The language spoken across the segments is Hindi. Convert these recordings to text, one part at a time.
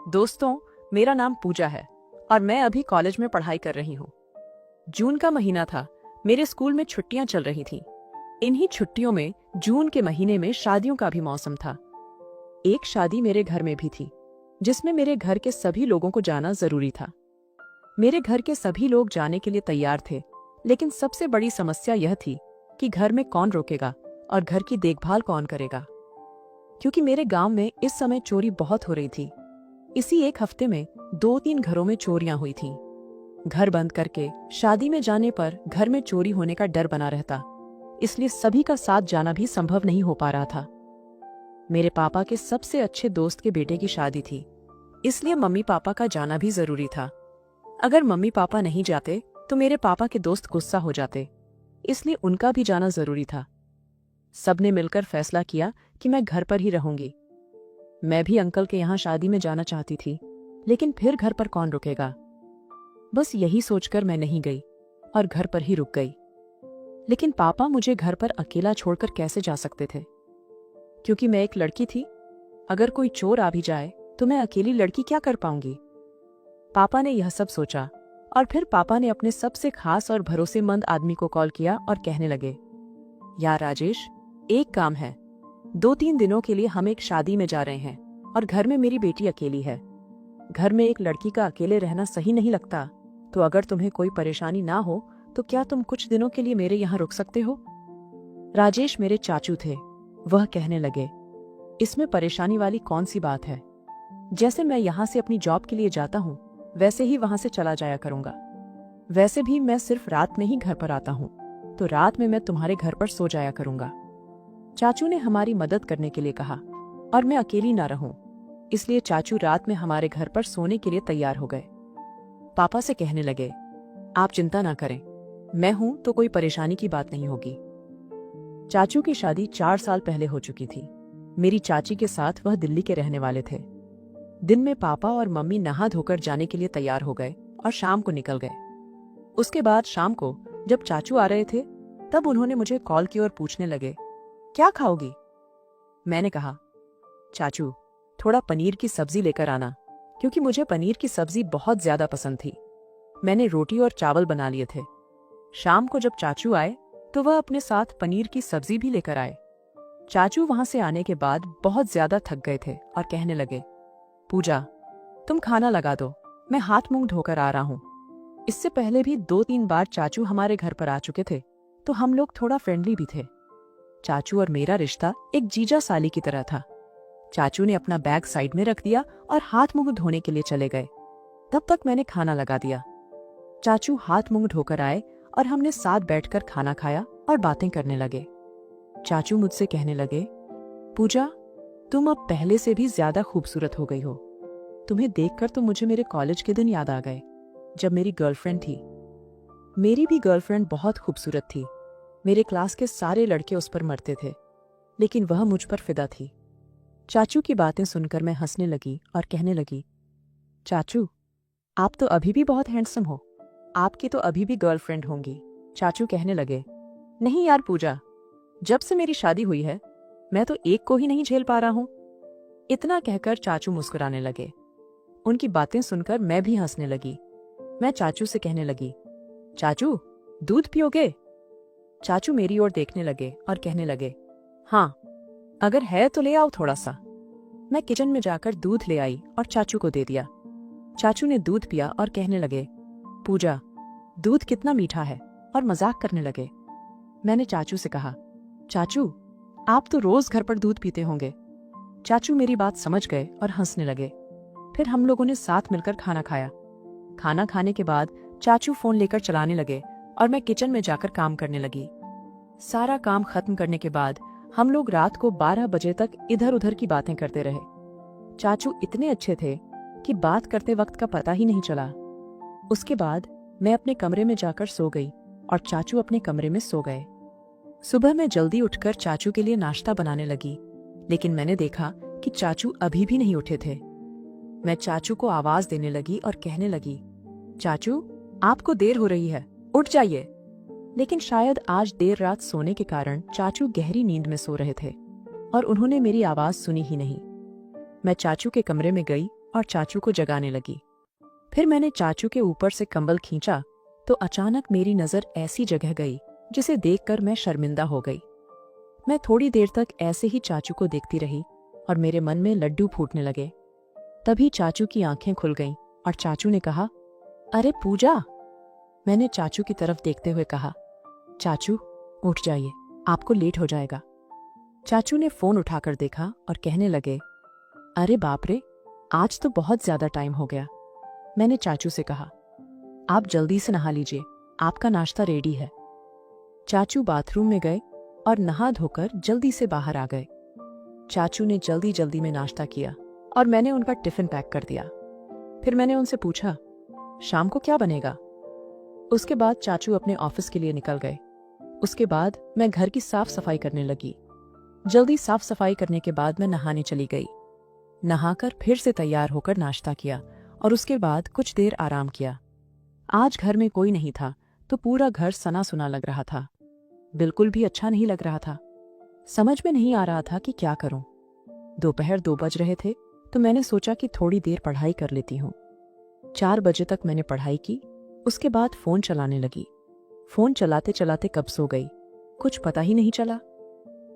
दोस्तों, मेरा नाम पूजा है और मैं अभी कॉलेज में पढ़ाई कर रही हूँ। जून का महीना था। मेरे स्कूल में छुट्टियां चल रही थीं। इन्हीं छुट्टियों में जून के महीने में शादियों का भी मौसम था। एक शादी मेरे घर में भी थी, जिसमें मेरे घर के सभी लोगों को जाना जरूरी था। मेरे घर के सभी लोग जाने के लिए तैयार थे, लेकिन सबसे बड़ी समस्या यह थी कि घर में कौन रोकेगा और घर की देखभाल कौन करेगा, क्योंकि मेरे गांव में इस समय चोरी बहुत हो रही थी। इसी एक हफ्ते में 2-3 घरों में चोरियां हुई थीं। घर बंद करके शादी में जाने पर घर में चोरी होने का डर बना रहता, इसलिए सभी का साथ जाना भी संभव नहीं हो पा रहा था। मेरे पापा के सबसे अच्छे दोस्त के बेटे की शादी थी, इसलिए मम्मी पापा का जाना भी जरूरी था। अगर मम्मी पापा नहीं जाते तो मेरे पापा के दोस्त गुस्सा हो जाते, इसलिए उनका भी जाना जरूरी था। सबने मिलकर फैसला किया कि मैं घर पर ही रहूंगी। मैं भी अंकल के यहाँ शादी में जाना चाहती थी, लेकिन फिर घर पर कौन रुकेगा। बस यही सोचकर मैं नहीं गई और घर पर ही रुक गई। लेकिन पापा मुझे घर पर अकेला छोड़कर कैसे जा सकते थे, क्योंकि मैं एक लड़की थी। अगर कोई चोर आ भी जाए तो मैं अकेली लड़की क्या कर पाऊंगी। पापा ने यह सब सोचा और फिर पापा ने अपने सबसे खास और भरोसेमंद आदमी को कॉल किया और कहने लगे, यार राजेश, एक काम है। 2-3 दिनों के लिए हम एक शादी में जा रहे हैं और घर में मेरी बेटी अकेली है। घर में एक लड़की का अकेले रहना सही नहीं लगता, तो अगर तुम्हें कोई परेशानी ना हो तो क्या तुम कुछ दिनों के लिए मेरे यहाँ रुक सकते हो। राजेश मेरे चाचू थे। वह कहने लगे, इसमें परेशानी वाली कौन सी बात है। जैसे मैं यहाँ से अपनी जॉब के लिए जाता हूँ, वैसे ही वहां से चला जाया करूंगा। वैसे भी मैं सिर्फ रात में ही घर पर आता हूँ, तो रात में मैं तुम्हारे घर पर सो जाया करूंगा। चाचू ने हमारी मदद करने के लिए कहा और मैं अकेली ना रहूं, इसलिए चाचू रात में हमारे घर पर सोने के लिए तैयार हो गए। पापा से कहने लगे, आप चिंता ना करें, मैं हूं तो कोई परेशानी की बात नहीं होगी। चाचू की शादी 4 साल पहले हो चुकी थी। मेरी चाची के साथ वह दिल्ली के रहने वाले थे। दिन में पापा और मम्मी नहा धोकर जाने के लिए तैयार हो गए और शाम को निकल गए। उसके बाद शाम को जब चाचू आ रहे थे, तब उन्होंने मुझे कॉल की और पूछने लगे, क्या खाओगी। मैंने कहा, चाचू, थोड़ा पनीर की सब्जी लेकर आना, क्योंकि मुझे पनीर की सब्जी बहुत ज्यादा पसंद थी। मैंने रोटी और चावल बना लिए थे। शाम को जब चाचू आए तो वह अपने साथ पनीर की सब्जी भी लेकर आए। चाचू वहां से आने के बाद बहुत ज्यादा थक गए थे और कहने लगे, पूजा, तुम खाना लगा दो, मैं हाथ मुंह धोकर आ रहा हूँ। इससे पहले भी 2-3 बार चाचू हमारे घर पर आ चुके थे, तो हम लोग थोड़ा फ्रेंडली भी थे। चाचू और मेरा रिश्ता एक जीजा साली की तरह था। चाचू ने अपना बैग साइड में रख दिया और हाथ मुंह धोने के लिए चले गए। तब तक मैंने खाना लगा दिया। चाचू हाथ मुंह धोकर आए और हमने साथ बैठकर खाना खाया और बातें करने लगे। चाचू मुझसे कहने लगे, पूजा, तुम अब पहले से भी ज्यादा खूबसूरत हो गई हो। तुम्हें देखकर तो मुझे मेरे कॉलेज के दिन याद आ गए, जब मेरी गर्लफ्रेंड थी। मेरी भी गर्लफ्रेंड बहुत खूबसूरत थी। मेरे क्लास के सारे लड़के उस पर मरते थे, लेकिन वह मुझ पर फिदा थी। चाचू की बातें सुनकर मैं हंसने लगी और कहने लगी, चाचू, आप तो अभी भी बहुत हैंडसम हो। आपकी तो अभी भी गर्लफ्रेंड होंगी। चाचू कहने लगे, नहीं यार पूजा, जब से मेरी शादी हुई है, मैं तो एक को ही नहीं झेल पा रहा हूं। इतना कहकर चाचू मुस्कुराने लगे। उनकी बातें सुनकर मैं भी हंसने लगी। मैं चाचू से कहने लगी, चाचू, दूध पियोगे। चाचू मेरी ओर देखने लगे और कहने लगे, हाँ, अगर है तो ले आओ थोड़ा सा। मैं किचन में जाकर दूध ले आई और चाचू को दे दिया। चाचू ने दूध पिया और कहने लगे, पूजा, दूध कितना मीठा है, और मजाक करने लगे। मैंने चाचू से कहा, चाचू, आप तो रोज घर पर दूध पीते होंगे। चाचू मेरी बात समझ गए और हंसने लगे। फिर हम लोगों ने साथ मिलकर खाना खाया। खाना खाने के बाद चाचू फोन लेकर चलाने लगे और मैं किचन में जाकर काम करने लगी। सारा काम खत्म करने के बाद हम लोग रात को 12 बजे तक इधर उधर की बातें करते रहे। चाचू इतने अच्छे थे कि बात करते वक्त का पता ही नहीं चला। उसके बाद मैं अपने कमरे में जाकर सो गई और चाचू अपने कमरे में सो गए। सुबह मैं जल्दी उठकर चाचू के लिए नाश्ता बनाने लगी, लेकिन मैंने देखा कि चाचू अभी भी नहीं उठे थे। मैं चाचू को आवाज देने लगी और कहने लगी, चाचू, आपको देर हो रही है, उठ जाइए। लेकिन शायद आज देर रात सोने के कारण चाचू गहरी नींद में सो रहे थे और उन्होंने मेरी आवाज सुनी ही नहीं। मैं चाचू के कमरे में गई और चाचू को जगाने लगी। फिर मैंने चाचू के ऊपर से कंबल खींचा तो अचानक मेरी नजर ऐसी जगह गई जिसे देखकर मैं शर्मिंदा हो गई। मैं थोड़ी देर तक ऐसे ही चाचू को देखती रही और मेरे मन में लड्डू फूटने लगे। तभी चाचू की आंखें खुल गईं और चाचू ने कहा, अरे पूजा। मैंने चाचू की तरफ देखते हुए कहा, चाचू उठ जाइए, आपको लेट हो जाएगा। चाचू ने फोन उठाकर देखा और कहने लगे, अरे बाप रे, आज तो बहुत ज्यादा टाइम हो गया। मैंने चाचू से कहा, आप जल्दी से नहा लीजिए, आपका नाश्ता रेडी है। चाचू बाथरूम में गए और नहा धोकर जल्दी से बाहर आ गए। चाचू ने जल्दी जल्दी में नाश्ता किया और मैंने उनका टिफिन पैक कर दिया। फिर मैंने उनसे पूछा, शाम को क्या बनेगा? उसके बाद चाचू अपने ऑफिस के लिए निकल गए। उसके बाद मैं घर की साफ सफाई करने लगी। जल्दी साफ सफाई करने के बाद मैं नहाने चली गई। नहाकर फिर से तैयार होकर नाश्ता किया और उसके बाद कुछ देर आराम किया। आज घर में कोई नहीं था तो पूरा घर सना सुना लग रहा था। बिल्कुल भी अच्छा नहीं लग रहा था। समझ में नहीं आ रहा था कि क्या करूं। दोपहर 2 बज रहे थे तो मैंने सोचा कि थोड़ी देर पढ़ाई कर लेती हूं। 4 बजे तक मैंने पढ़ाई की। उसके बाद फोन चलाने लगी। फोन चलाते चलाते कब सो गई, कुछ पता ही नहीं चला।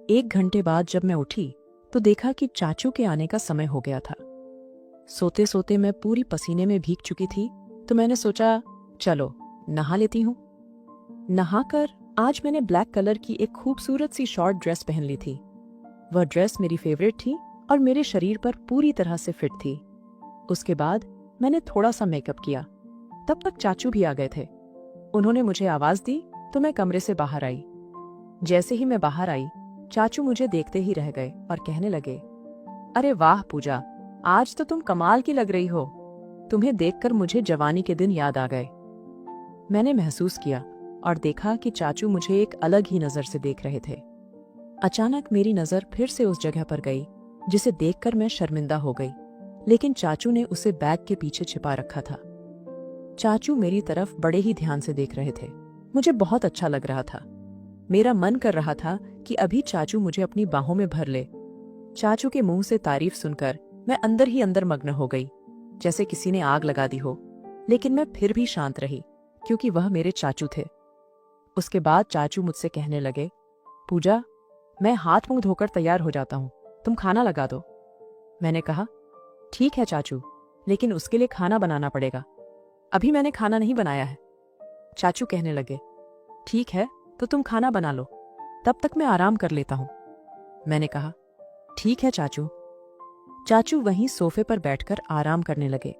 1 घंटे बाद जब मैं उठी तो देखा कि चाचू के आने का समय हो गया था। सोते सोते मैं पूरी पसीने में भीग चुकी थी तो मैंने सोचा, चलो नहा लेती हूं। नहाकर आज मैंने ब्लैक कलर की एक खूबसूरत सी शॉर्ट ड्रेस पहन ली थी। वह ड्रेस मेरी फेवरेट थी और मेरे शरीर पर पूरी तरह से फिट थी। उसके बाद मैंने थोड़ा सा मेकअप किया। तब तक चाचू भी आ गए थे। उन्होंने मुझे आवाज दी तो मैं कमरे से बाहर आई। जैसे ही मैं बाहर आई, चाचू मुझे देखते ही रह गए और कहने लगे, अरे वाह पूजा, आज तो तुम कमाल की लग रही हो। तुम्हें देखकर मुझे जवानी के दिन याद आ गए। मैंने महसूस किया और देखा कि चाचू मुझे एक अलग ही नजर से देख रहे थे। अचानक मेरी नजर फिर से उस जगह पर गई जिसे देखकर मैं शर्मिंदा हो गई, लेकिन चाचू ने उसे बैग के पीछे छिपा रखा था। चाचू मेरी तरफ बड़े ही ध्यान से देख रहे थे। मुझे बहुत अच्छा लग रहा था। मेरा मन कर रहा था कि अभी चाचू मुझे अपनी बाहों में भर ले। चाचू के मुंह से तारीफ सुनकर मैं अंदर ही अंदर मग्न हो गई, जैसे किसी ने आग लगा दी हो। लेकिन मैं फिर भी शांत रही क्योंकि वह मेरे चाचू थे। उसके बाद चाचू मुझसे कहने लगे, पूजा, मैं हाथ मुंह धोकर तैयार हो जाता हूँ, तुम खाना लगा दो। मैंने कहा, ठीक है चाचू, लेकिन उसके लिए खाना बनाना पड़ेगा। अभी मैंने खाना नहीं बनाया है। चाचू कहने लगे, ठीक है तो तुम खाना बना लो, तब तक मैं आराम कर लेता हूं। मैंने कहा, ठीक है चाचू। चाचू वहीं सोफे पर बैठकर आराम करने लगे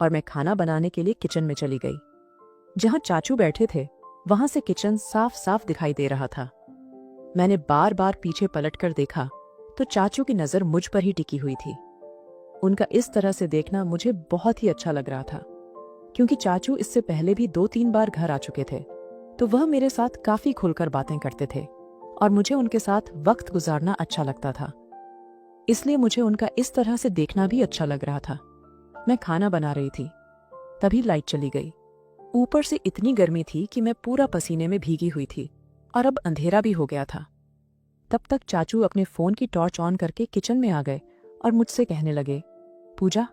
और मैं खाना बनाने के लिए किचन में चली गई। जहां चाचू बैठे थे वहां से किचन साफ साफ दिखाई दे रहा था। मैंने बार बार पीछे पलटकर देखा तो चाचू की नजर मुझ पर ही टिकी हुई थी। उनका इस तरह से देखना मुझे बहुत ही अच्छा लग रहा था, क्योंकि चाचू इससे पहले भी 2-3 बार घर आ चुके थे, तो वह मेरे साथ काफी खुलकर बातें करते थे और मुझे उनके साथ वक्त गुजारना अच्छा लगता था। इसलिए मुझे उनका इस तरह से देखना भी अच्छा लग रहा था। मैं खाना बना रही थी, तभी लाइट चली गई। ऊपर से इतनी गर्मी थी कि मैं पूरा पसीने में भीगी हुई थी और अब अंधेरा भी हो गया था। तब तक चाचू अपने फोन की टॉर्च ऑन करके किचन में आ गए और मुझसे कहने लगे, पूजा,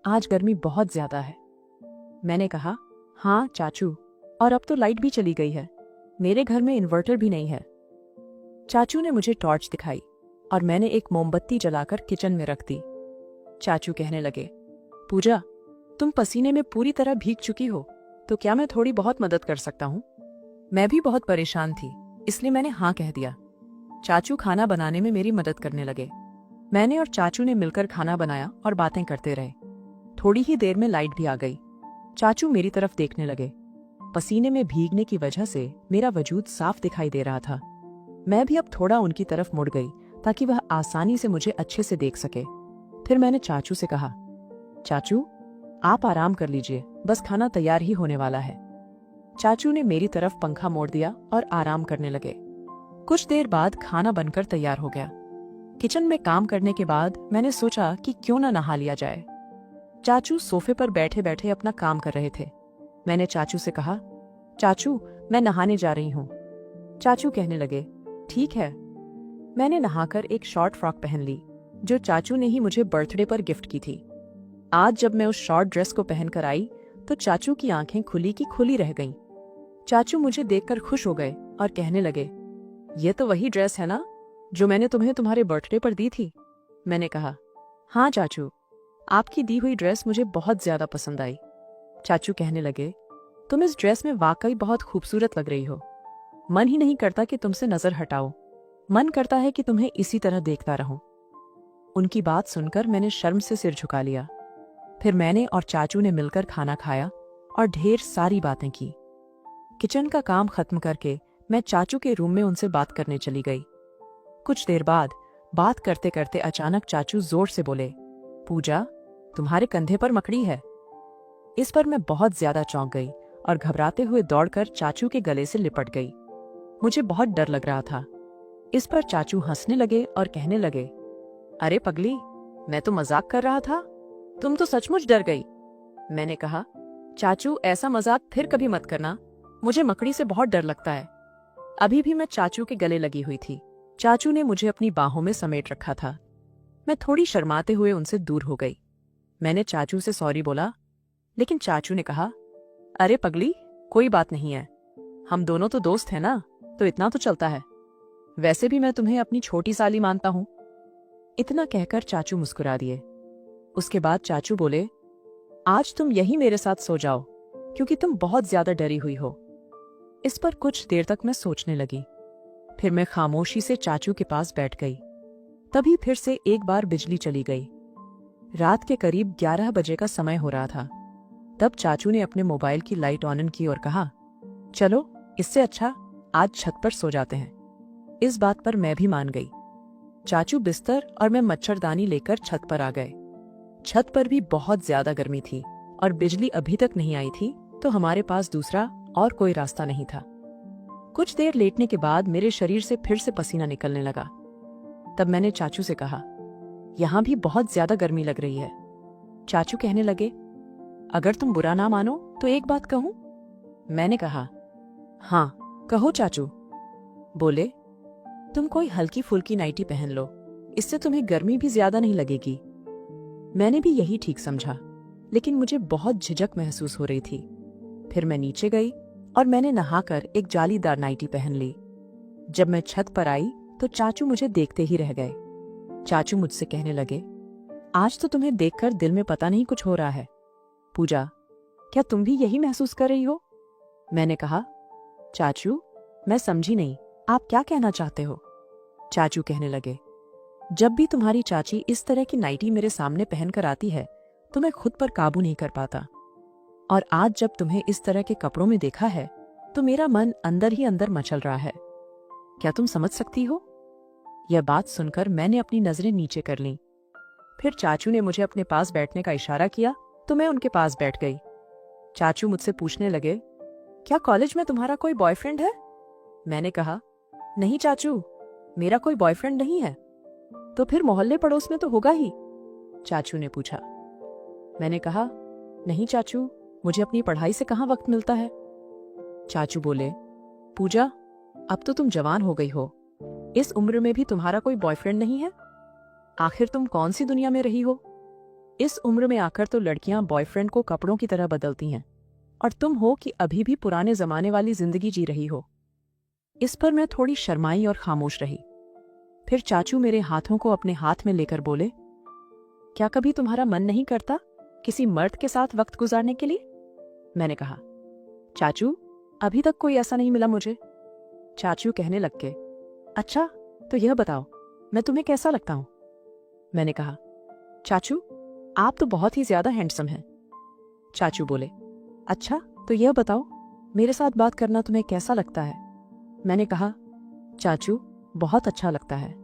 आज गर्मी बहुत ज्यादा है। मैंने कहा, हाँ चाचू, और अब तो लाइट भी चली गई है। मेरे घर में इन्वर्टर भी नहीं है। चाचू ने मुझे टॉर्च दिखाई और मैंने एक मोमबत्ती जलाकर किचन में रख दी। चाचू कहने लगे, पूजा, तुम पसीने में पूरी तरह भीग चुकी हो, तो क्या मैं थोड़ी बहुत मदद कर सकता हूँ? मैं भी बहुत परेशान थी, इसलिए मैंने हाँ कह दिया। चाचू खाना बनाने में मेरी मदद करने लगे। मैंने और चाचू ने मिलकर खाना बनाया और बातें करते रहे। थोड़ी ही देर में लाइट भी आ गई। चाचू मेरी तरफ देखने लगे। पसीने में भीगने की वजह से मेरा वजूद साफ दिखाई दे रहा था। मैं भी अब थोड़ा उनकी तरफ मुड़ गई ताकि वह आसानी से मुझे अच्छे से देख सके। फिर मैंने चाचू से कहा, चाचू, आप आराम कर लीजिए, बस खाना तैयार ही होने वाला है। चाचू ने मेरी तरफ पंखा मोड़ दिया और आराम करने लगे। कुछ देर बाद खाना बनकर तैयार हो गया। किचन में काम करने के बाद मैंने सोचा कि क्यों ना नहा लिया जाए। चाचू सोफे पर बैठे बैठे अपना काम कर रहे थे। मैंने चाचू से कहा, चाचू, मैं नहाने जा रही हूँ। चाचू कहने लगे, ठीक है। मैंने नहाकर एक शॉर्ट फ्रॉक पहन ली जो चाचू ने ही मुझे बर्थडे पर गिफ्ट की थी। आज जब मैं उस शॉर्ट ड्रेस को पहनकर आई तो चाचू की आंखें खुली की खुली रह गईं। चाचू मुझे देखकर खुश हो गए और कहने लगे, ये तो वही ड्रेस है ना जो मैंने तुम्हें तुम्हारे बर्थडे पर दी थी। मैंने कहा, हाँ चाचू, आपकी दी हुई ड्रेस मुझे बहुत ज्यादा पसंद आई। चाचू कहने लगे, तुम इस ड्रेस में वाकई बहुत खूबसूरत लग रही हो। मन ही नहीं करता कि तुमसे नजर हटाओ, मन करता है कि तुम्हें इसी तरह देखता रहूं। उनकी बात सुनकर मैंने शर्म से सिर झुका लिया। फिर मैंने और चाचू ने मिलकर खाना खाया और ढेर सारी बातें की। किचन का काम खत्म करके मैं चाचू के रूम में उनसे बात करने चली गई। कुछ देर बाद बात करते करते अचानक चाचू जोर से बोले, पूजा, तुम्हारे कंधे पर मकड़ी है। इस पर मैं बहुत ज्यादा चौंक गई और घबराते हुए दौड़कर चाचू के गले से लिपट गई। मुझे बहुत डर लग रहा था। इस पर चाचू हंसने लगे और कहने लगे, अरे पगली, मैं तो मजाक कर रहा था, तुम तो सचमुच डर गई। मैंने कहा, चाचू ऐसा मजाक फिर कभी मत करना, मुझे मकड़ी से बहुत डर लगता है। अभी भी मैं चाचू के गले लगी हुई थी। चाचू ने मुझे अपनी बाहों में समेट रखा था। मैं थोड़ी शर्माते हुए उनसे दूर हो गई। मैंने चाचू से सॉरी बोला, लेकिन चाचू ने कहा, अरे पगली, कोई बात नहीं है, हम दोनों तो दोस्त हैं ना, तो इतना तो चलता है। वैसे भी मैं तुम्हें अपनी छोटी साली मानता हूं। इतना कहकर चाचू मुस्कुरा दिए। उसके बाद चाचू बोले, आज तुम यही मेरे साथ सो जाओ, क्योंकि तुम बहुत ज्यादा डरी हुई हो। इस पर कुछ देर तक मैं सोचने लगी। फिर मैं खामोशी से चाचू के पास बैठ गई। तभी फिर से एक बार बिजली चली गई। रात के करीब 11 बजे का समय हो रहा था। तब चाचू ने अपने मोबाइल की लाइट ऑन की और कहा, चलो इससे अच्छा आज छत पर सो जाते हैं। इस बात पर मैं भी मान गई। चाचू बिस्तर और मैं मच्छरदानी लेकर छत पर आ गए। छत पर भी बहुत ज्यादा गर्मी थी और बिजली अभी तक नहीं आई थी, तो हमारे पास दूसरा और कोई रास्ता नहीं था। कुछ देर लेटने के बाद मेरे शरीर से फिर से पसीना निकलने लगा। तब मैंने चाचू से कहा, यहाँ भी बहुत ज्यादा गर्मी लग रही है। चाचू कहने लगे, अगर तुम बुरा ना मानो तो एक बात कहूं? मैंने कहा, हाँ कहो चाचू। बोले, तुम कोई हल्की फुल्की नाइटी पहन लो, इससे तुम्हें गर्मी भी ज्यादा नहीं लगेगी। मैंने भी यही ठीक समझा, लेकिन मुझे बहुत झिझक महसूस हो रही थी। फिर मैं नीचे गई और मैंने नहाकर एक जालीदार नाइटी पहन ली। जब मैं छत पर आई तो चाचू मुझे देखते ही रह गए। चाचू मुझसे कहने लगे, आज तो तुम्हें देखकर दिल में पता नहीं कुछ हो रहा है। पूजा, क्या तुम भी यही महसूस कर रही हो? मैंने कहा, चाचू, मैं समझी नहीं, आप क्या कहना चाहते हो? चाचू कहने लगे, जब भी तुम्हारी चाची इस तरह की नाइटी मेरे सामने पहनकर आती है तो मैं खुद पर काबू नहीं कर पाता, और आज जब तुम्हें इस तरह के कपड़ों में देखा है तो मेरा मन अंदर ही अंदर मचल रहा है। क्या तुम समझ सकती हो? यह बात सुनकर मैंने अपनी नजरें नीचे कर लीं। फिर चाचू ने मुझे अपने पास बैठने का इशारा किया तो मैं उनके पास बैठ गई। चाचू मुझसे पूछने लगे, क्या कॉलेज में तुम्हारा कोई बॉयफ्रेंड है? मैंने कहा, नहीं चाचू, मेरा कोई बॉयफ्रेंड नहीं है। तो फिर मोहल्ले पड़ोस में तो होगा ही? चाचू ने पूछा। मैंने कहा, नहीं चाचू, मुझे अपनी पढ़ाई से कहाँ वक्त मिलता है। चाचू बोले, पूजा, अब तो तुम जवान हो गई हो, इस उम्र में भी तुम्हारा कोई बॉयफ्रेंड नहीं है? आखिर तुम कौन सी दुनिया में रही हो? इस उम्र में आकर तो लड़कियां बॉयफ्रेंड को कपड़ों की तरह बदलती हैं, और तुम हो कि अभी भी पुराने जमाने वाली जिंदगी जी रही हो। इस पर मैं थोड़ी शर्माई और खामोश रही। फिर चाचू मेरे हाथों को अपने हाथ में लेकर बोले, क्या कभी तुम्हारा मन नहीं करता किसी मर्द के साथ वक्त गुजारने के लिए? मैंने कहा, चाचू, अभी तक कोई ऐसा नहीं मिला मुझे। चाचू कहने लग गए, अच्छा तो यह बताओ, मैं तुम्हें कैसा लगता हूं? मैंने कहा, चाचू, आप तो बहुत ही ज्यादा हैंडसम हैं। चाचू बोले, अच्छा तो यह बताओ, मेरे साथ बात करना तुम्हें कैसा लगता है? मैंने कहा, चाचू, बहुत अच्छा लगता है।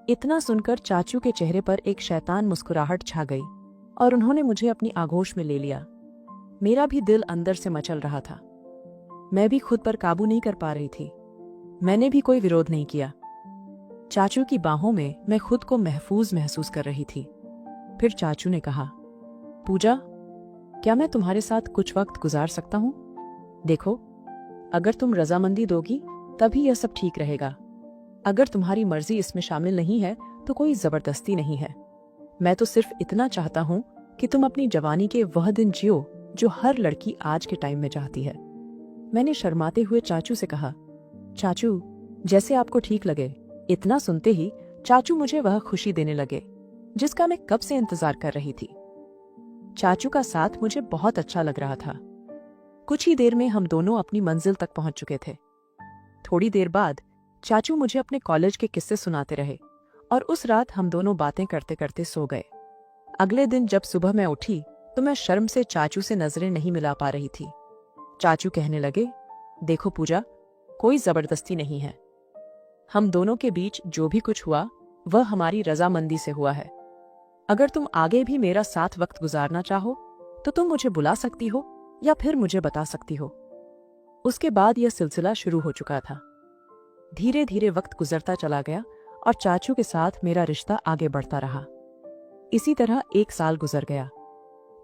इतना सुनकर चाचू के चेहरे पर एक शैतान मुस्कुराहट छा गई और उन्होंने मुझे अपनी आगोश में ले लिया। मेरा भी दिल अंदर से मचल रहा था। मैं भी खुद पर काबू नहीं कर पा रही थी। मैंने भी कोई विरोध नहीं किया। चाचू की बाहों में मैं खुद को महफूज महसूस कर रही थी। फिर चाचू ने कहा, पूजा, क्या मैं तुम्हारे साथ कुछ वक्त गुजार सकता हूं? देखो, अगर तुम रजामंदी दोगी तभी यह सब ठीक रहेगा। अगर तुम्हारी मर्जी इसमें शामिल नहीं है तो कोई जबरदस्ती नहीं है। मैं तो सिर्फ इतना चाहता हूं कि तुम अपनी जवानी के वह दिन जियो जो हर लड़की आज के टाइम में चाहती है। मैंने शर्माते हुए चाचू से कहा, चाचू जैसे आपको ठीक लगे। इतना सुनते ही चाचू मुझे वह खुशी देने लगे जिसका मैं कब से इंतजार कर रही थी। चाचू का साथ मुझे बहुत अच्छा लग रहा था। कुछ ही देर में हम दोनों अपनी मंजिल तक पहुंच चुके थे। थोड़ी देर बाद चाचू मुझे अपने कॉलेज के किस्से सुनाते रहे और उस रात हम दोनों बातें करते करते सो गए। अगले दिन जब सुबह मैं उठी तो मैं शर्म से चाचू से नजरें नहीं मिला पा रही थी। चाचू कहने लगे, देखो पूजा, कोई जबरदस्ती नहीं है। हम दोनों के बीच जो भी कुछ हुआ वह हमारी रजामंदी से हुआ है। अगर तुम आगे भी मेरा साथ वक्त गुजारना चाहो तो तुम मुझे बुला सकती हो या फिर मुझे बता सकती हो। उसके बाद यह सिलसिला शुरू हो चुका था। धीरे धीरे वक्त गुजरता चला गया और चाचू के साथ मेरा रिश्ता आगे बढ़ता रहा। इसी तरह 1 साल गुजर गया।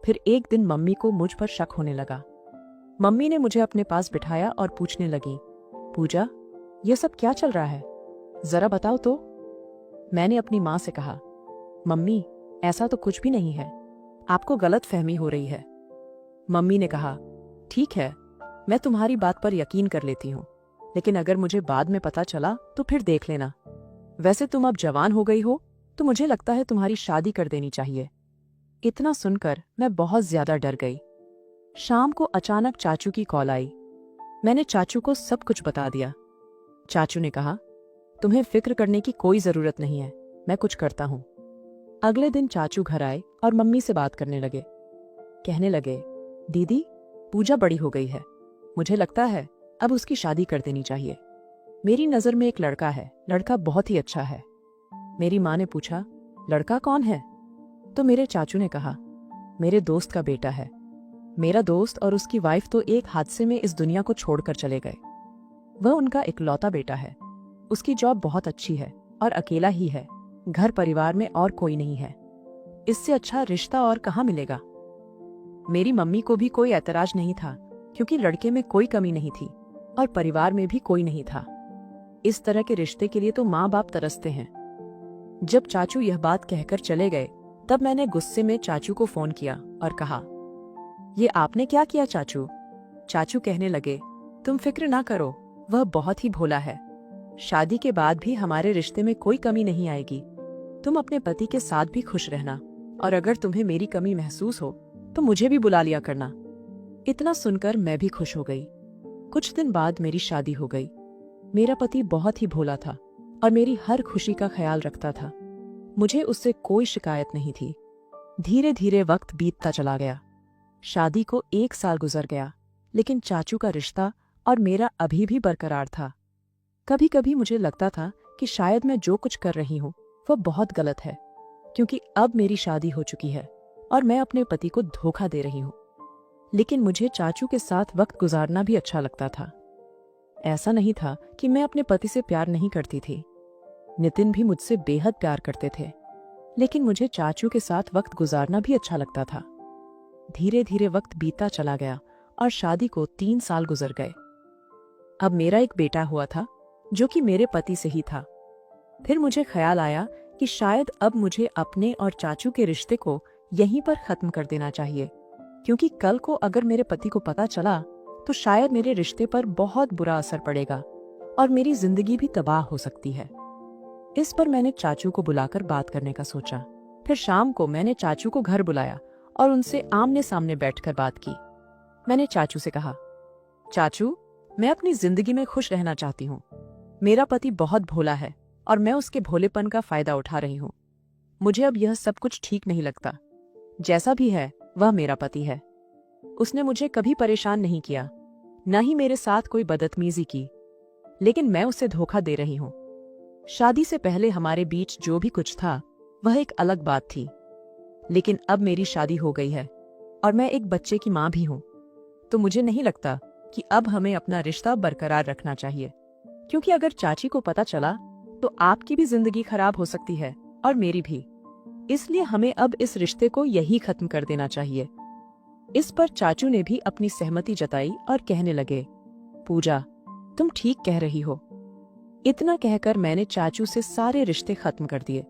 फिर एक दिन मम्मी को मुझ पर शक होने लगा। मम्मी ने मुझे अपने पास बिठाया और पूछने लगी, पूजा यह सब क्या चल रहा है, जरा बताओ तो। मैंने अपनी माँ से कहा, मम्मी ऐसा तो कुछ भी नहीं है, आपको गलत फहमी हो रही है। मम्मी ने कहा, ठीक है, मैं तुम्हारी बात पर यकीन कर लेती हूँ, लेकिन अगर मुझे बाद में पता चला तो फिर देख लेना। वैसे तुम अब जवान हो गई हो तो मुझे लगता है तुम्हारी शादी कर देनी चाहिए। इतना सुनकर मैं बहुत ज्यादा डर गई। शाम को अचानक चाचू की कॉल आई। मैंने चाचू को सब कुछ बता दिया। चाचू ने कहा, तुम्हें फिक्र करने की कोई जरूरत नहीं है, मैं कुछ करता हूं। अगले दिन चाचू घर आए और मम्मी से बात करने लगे। कहने लगे, दीदी पूजा बड़ी हो गई है, मुझे लगता है अब उसकी शादी कर देनी चाहिए। मेरी नजर में एक लड़का है, लड़का बहुत ही अच्छा है। मेरी माँ ने पूछा, लड़का कौन है? तो मेरे चाचू ने कहा, मेरे दोस्त का बेटा है। मेरा दोस्त और उसकी वाइफ तो एक हादसे में इस दुनिया को छोड़कर चले गए। वह उनका इकलौता बेटा है। उसकी जॉब बहुत अच्छी है और अकेला ही है, घर परिवार में और कोई नहीं है। इससे अच्छा रिश्ता और कहाँ मिलेगा। मेरी मम्मी को भी कोई ऐतराज नहीं था क्योंकि लड़के में कोई कमी नहीं थी और परिवार में भी कोई नहीं था। इस तरह के रिश्ते के लिए तो माँ बाप तरसते हैं। जब चाचू यह बात कहकर चले गए तब मैंने गुस्से में चाचू को फोन किया और कहा, ये आपने क्या किया चाचू? चाचू कहने लगे, तुम फिक्र ना करो, वह बहुत ही भोला है। शादी के बाद भी हमारे रिश्ते में कोई कमी नहीं आएगी। तुम अपने पति के साथ भी खुश रहना और अगर तुम्हें मेरी कमी महसूस हो तो मुझे भी बुला लिया करना। इतना सुनकर मैं भी खुश हो गई। कुछ दिन बाद मेरी शादी हो गई। मेरा पति बहुत ही भोला था और मेरी हर खुशी का ख्याल रखता था। मुझे उससे कोई शिकायत नहीं थी। धीरे धीरे वक्त बीतता चला गया। शादी को 1 साल गुजर गया, लेकिन चाचू का रिश्ता और मेरा अभी भी बरकरार था। कभी कभी मुझे लगता था कि शायद मैं जो कुछ कर रही हूँ वह बहुत गलत है, क्योंकि अब मेरी शादी हो चुकी है और मैं अपने पति को धोखा दे रही हूँ। लेकिन मुझे चाचू के साथ वक्त गुजारना भी अच्छा लगता था। ऐसा नहीं था कि मैं अपने पति से प्यार नहीं करती थी। नितिन भी मुझसे बेहद प्यार करते थे, लेकिन मुझे चाचू के साथ वक्त गुजारना भी अच्छा लगता था। धीरे धीरे वक्त बीतता चला गया और शादी को 3 साल गुजर गए। अब मेरा एक बेटा हुआ था जो कि मेरे पति से ही था। फिर मुझे ख्याल आया कि शायद अब मुझे अपने और चाचू के रिश्ते को यहीं पर खत्म कर देना चाहिए, क्योंकि कल को अगर मेरे पति को पता चला तो शायद मेरे रिश्ते पर बहुत बुरा असर पड़ेगा और मेरी जिंदगी भी तबाह हो सकती है। इस पर मैंने चाचू को बुलाकर बात करने का सोचा। फिर शाम को मैंने चाचू को घर बुलाया और उनसे आमने सामने बैठकर बात की। मैंने चाचू से कहा, चाचू मैं अपनी जिंदगी में खुश रहना चाहती हूँ। मेरा पति बहुत भोला है और मैं उसके भोलेपन का फायदा उठा रही हूँ। मुझे अब यह सब कुछ ठीक नहीं लगता। जैसा भी है वह मेरा पति है। उसने मुझे कभी परेशान नहीं किया, न ही मेरे साथ कोई बदतमीजी की, लेकिन मैं उसे धोखा दे रही हूँ। शादी से पहले हमारे बीच जो भी कुछ था वह एक अलग बात थी, लेकिन अब मेरी शादी हो गई है और मैं एक बच्चे की माँ भी हूँ, तो मुझे नहीं लगता कि अब हमें अपना रिश्ता बरकरार रखना चाहिए, क्योंकि अगर चाची को पता चला तो आपकी भी जिंदगी खराब हो सकती है और मेरी भी। इसलिए हमें अब इस रिश्ते को यही खत्म कर देना चाहिए। इस पर चाचू ने भी अपनी सहमति जताई और कहने लगे, पूजा तुम ठीक कह रही हो। इतना कहकर मैंने चाचू से सारे रिश्ते खत्म कर दिए।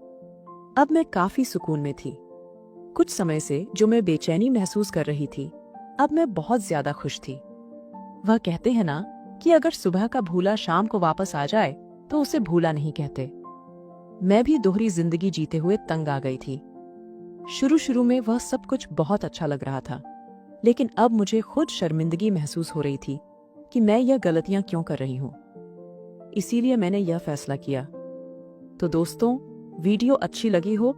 अब मैं काफी सुकून में थी। कुछ समय से जो मैं बेचैनी महसूस कर रही थी, अब मैं बहुत ज्यादा खुश थी। वह कहते हैं ना कि अगर सुबह का भूला शाम को वापस आ जाए तो उसे भूला नहीं कहते। मैं भी दोहरी जिंदगी जीते हुए तंग आ गई थी। शुरू शुरू में वह सब कुछ बहुत अच्छा लग रहा था, लेकिन अब मुझे खुद शर्मिंदगी महसूस हो रही थी कि मैं यह गलतियां क्यों कर रही हूं। इसीलिए मैंने यह फैसला किया। तो दोस्तों, वीडियो अच्छी लगी हो